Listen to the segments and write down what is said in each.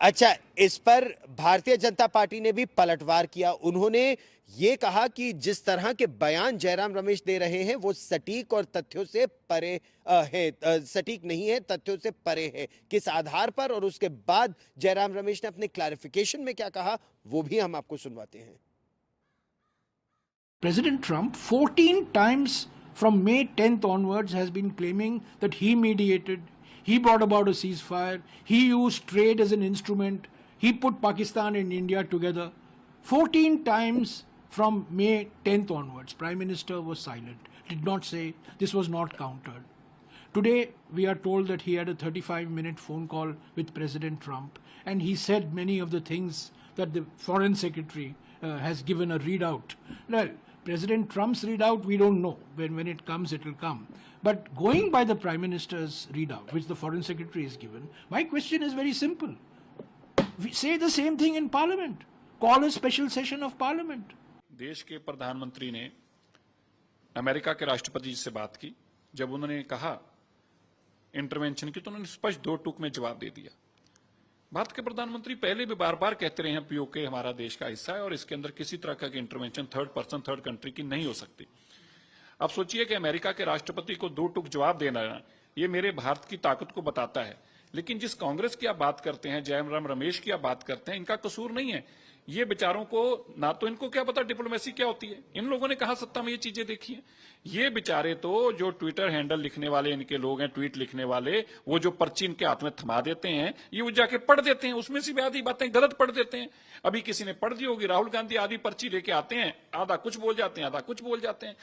अच्छा, इस पर भारतीय जनता पार्टी ने भी पलटवार किया। उन्होंने ये कहा कि जिस तरह के बयान जयराम रमेश दे रहे हैं वो सटीक और तथ्यों से परे सटीक नहीं है, तथ्यों से परे है। किस आधार पर और उसके बाद जयराम रमेश ने अपने क्लैरिफिकेशन में क्या कहा वो भी हम आपको सुनवाते हैं। President Trump 14 times from May 10th onwards has been claiming that he mediated, he brought about a ceasefire, he used trade as an instrument, he put Pakistan and India together. 14 times from May 10th onwards, Prime Minister was silent, did not say, this was not countered. Today, we are told that he had a 35-minute phone call with President Trump, and he said many of the things that the Foreign Secretary has given a readout. Well, President Trump's readout, we don't know. When it comes, it will come. But going by the Prime Minister's readout, which the Foreign Secretary has given, my question is very simple. We say the same thing in Parliament. Call a special session of Parliament. देश के प्रधानमंत्री ने America के राष्ट्रपति जी से बात की। जब उन्होंने कहा इंटरवेंशन की तो उन्होंने स्पष्ट दो टूक में जवाब दे दिया। भारत के प्रधानमंत्री पहले भी बार बार कहते रहे हैं पीओके हमारा देश का हिस्सा है और इसके अंदर किसी तरह का intervention third person third country की नहीं हो सकती। अब सोचिए कि अमेरिका के राष्ट्रपति को दो टूक जवाब देना ये मेरे भारत की ताकत को बताता है। लेकिन जिस कांग्रेस की आप बात करते हैं, जयराम रमेश की आप बात करते हैं, इनका कसूर नहीं है। ये बेचारों को ना तो इनको क्या पता डिप्लोमेसी क्या होती है। इन लोगों ने कहा सत्ता में ये चीजें देखी हैं। ये बेचारे तो जो ट्विटर हैंडल लिखने वाले इनके लोग हैं, ट्वीट लिखने वाले, वो जो पर्ची इनके हाथ में थमा देते हैं, ये वो जाके पढ़ देते हैं, उसमें से भी आधी बातें गलत पढ़ देते हैं। अभी किसी ने पढ़ दी होगी, राहुल गांधी आधी पर्ची लेके आते हैं, आधा कुछ बोल जाते हैं, आधा कुछ बोल जाते हैं।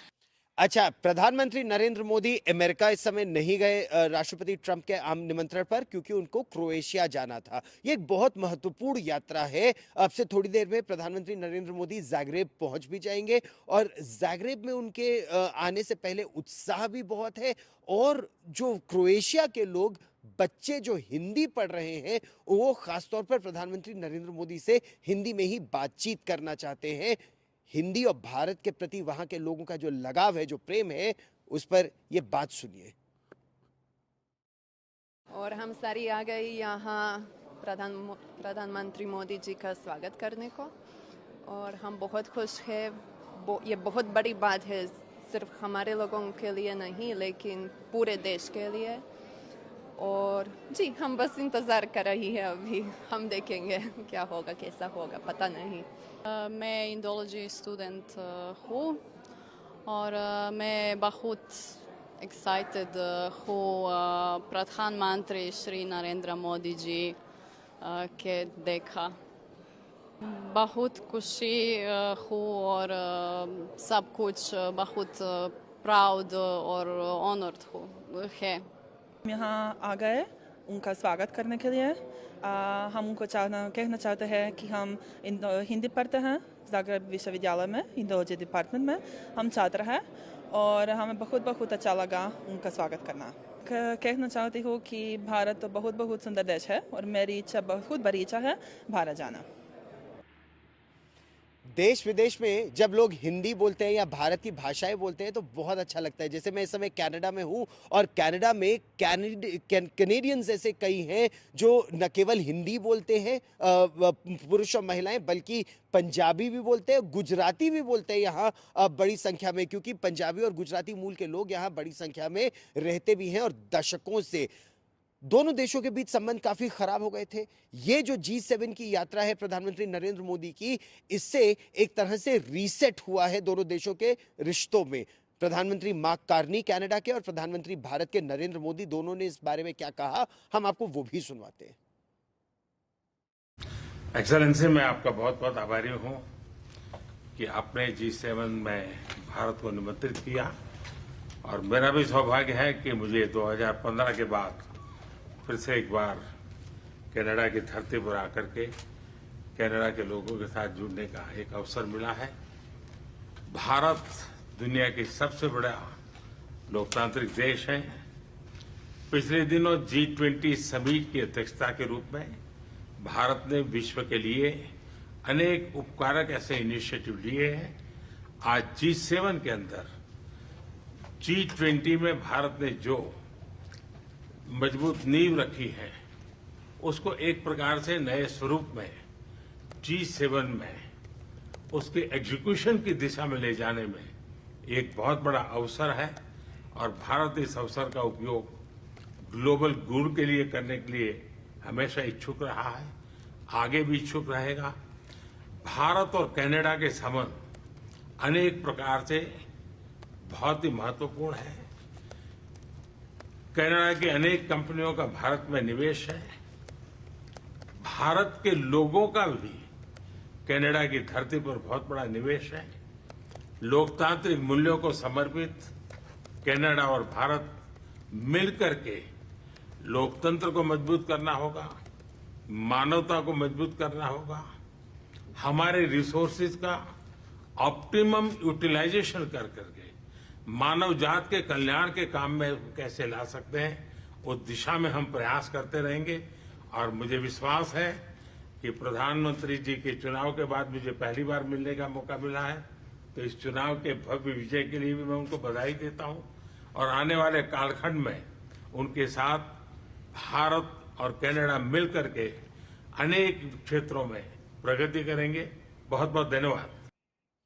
अच्छा, प्रधानमंत्री नरेंद्र मोदी अमेरिका इस समय नहीं गए राष्ट्रपति ट्रंप के आम निमंत्रण पर, क्योंकि उनको क्रोएशिया जाना था। ये एक बहुत महत्वपूर्ण यात्रा है। अब से थोड़ी देर में प्रधानमंत्री नरेंद्र मोदी ज़ाग्रेब पहुंच भी जाएंगे और ज़ाग्रेब में उनके आने से पहले उत्साह भी बहुत है। और जो क्रोएशिया के लोग, बच्चे जो हिंदी पढ़ रहे हैं, वो खासतौर पर प्रधानमंत्री नरेंद्र मोदी से हिंदी में ही बातचीत करना चाहते हैं। हिंदी और भारत के प्रति वहां के लोगों का जो लगाव है, जो प्रेम है, उस पर ये बात सुनिए। और हम सारी आ गए यहाँ प्रधानमंत्री मोदी जी का स्वागत करने को, और हम बहुत खुश हैं। ये बहुत बड़ी बात है, सिर्फ हमारे लोगों के लिए नहीं लेकिन पूरे देश के लिए। और जी, हम बस इंतज़ार कर रही है। अभी हम देखेंगे क्या होगा, कैसा होगा, पता नहीं। मैं इंडोलॉजी स्टूडेंट हूँ और मैं बहुत एक्साइटेड हूँ प्रधानमंत्री श्री नरेंद्र मोदी जी के देखा। बहुत खुशी हूँ और सब कुछ बहुत प्राउड और ऑनर्ड है। यहाँ आ गए उनका स्वागत करने के लिए। हम उनको कहना चाहते हैं कि हम हिंदी पढ़ते हैं ज़ाग्रेब विश्वविद्यालय में, इंडोलॉजी डिपार्टमेंट में हम छात्र हैं, और हमें बहुत अच्छा लगा उनका स्वागत करना। कहना चाहती हूँ कि भारत तो बहुत सुंदर देश है और मेरी बहुत बड़ी इच्छा है भारत जाना। देश विदेश में जब लोग हिंदी बोलते हैं या भारत की भाषाएं बोलते हैं तो बहुत अच्छा लगता है। जैसे मैं इस समय कनाडा में हूं और कनाडा में कैनेडियंस ऐसे कई हैं जो न केवल हिंदी बोलते हैं पुरुष और महिलाएं, बल्कि पंजाबी भी बोलते हैं, गुजराती भी बोलते हैं यहाँ बड़ी संख्या में, क्योंकि पंजाबी और गुजराती मूल के लोग यहाँ बड़ी संख्या में रहते भी हैं। और दशकों से दोनों देशों के बीच संबंध काफी खराब हो गए थे। ये जो G7 की यात्रा है प्रधानमंत्री नरेंद्र मोदी की, इससे एक तरह से रीसेट हुआ है दोनों देशों के रिश्तों में। प्रधानमंत्री मार्क कार्नी कनाडा के और प्रधानमंत्री भारत के नरेंद्र मोदी, दोनों ने इस बारे में क्या कहा, हम आपको वो भी सुनवाते हैं। एक्सेलेंसी, मैं आपका बहुत आभारी हूं कि आपने G7 में भारत को निमंत्रित किया, और मेरा भी सौभाग्य है कि मुझे 2015 के बाद फिर से एक बार कनाडा की धरती पर आकर के कनाडा के लोगों के साथ जुड़ने का एक अवसर मिला है। भारत दुनिया की सबसे बड़ा लोकतांत्रिक देश है। पिछले दिनों G20 समिट की अध्यक्षता के रूप में भारत ने विश्व के लिए अनेक उपकारक ऐसे इनिशिएटिव लिए हैं। आज G7 के अंदर G20 में भारत ने जो मजबूत नींव रखी है उसको एक प्रकार से नए स्वरूप में G7 में उसके एग्जीक्यूशन की दिशा में ले जाने में एक बहुत बड़ा अवसर है और भारत इस अवसर का उपयोग ग्लोबल गुड के लिए करने के लिए हमेशा इच्छुक रहा है, आगे भी इच्छुक रहेगा। भारत और कनाडा के संबंध अनेक प्रकार से बहुत ही महत्वपूर्ण है। कनाडा की अनेक कंपनियों का भारत में निवेश है। भारत के लोगों का भी कनाडा की धरती पर बहुत बड़ा निवेश है। लोकतांत्रिक मूल्यों को समर्पित कनाडा और भारत मिलकर के लोकतंत्र को मजबूत करना होगा, मानवता को मजबूत करना होगा, हमारे रिसोर्सेज का ऑप्टिमम यूटिलाइजेशन कर करके मानव जात के कल्याण के काम में कैसे ला सकते हैं, उस दिशा में हम प्रयास करते रहेंगे। और मुझे विश्वास है कि प्रधानमंत्री जी के चुनाव के बाद मुझे पहली बार मिलने का मौका मिला है, तो इस चुनाव के भव्य विजय के लिए भी मैं उनको बधाई देता हूं और आने वाले कालखंड में उनके साथ भारत और कनाडा मिलकर के अनेक क्षेत्रों में प्रगति करेंगे। बहुत बहुत धन्यवाद।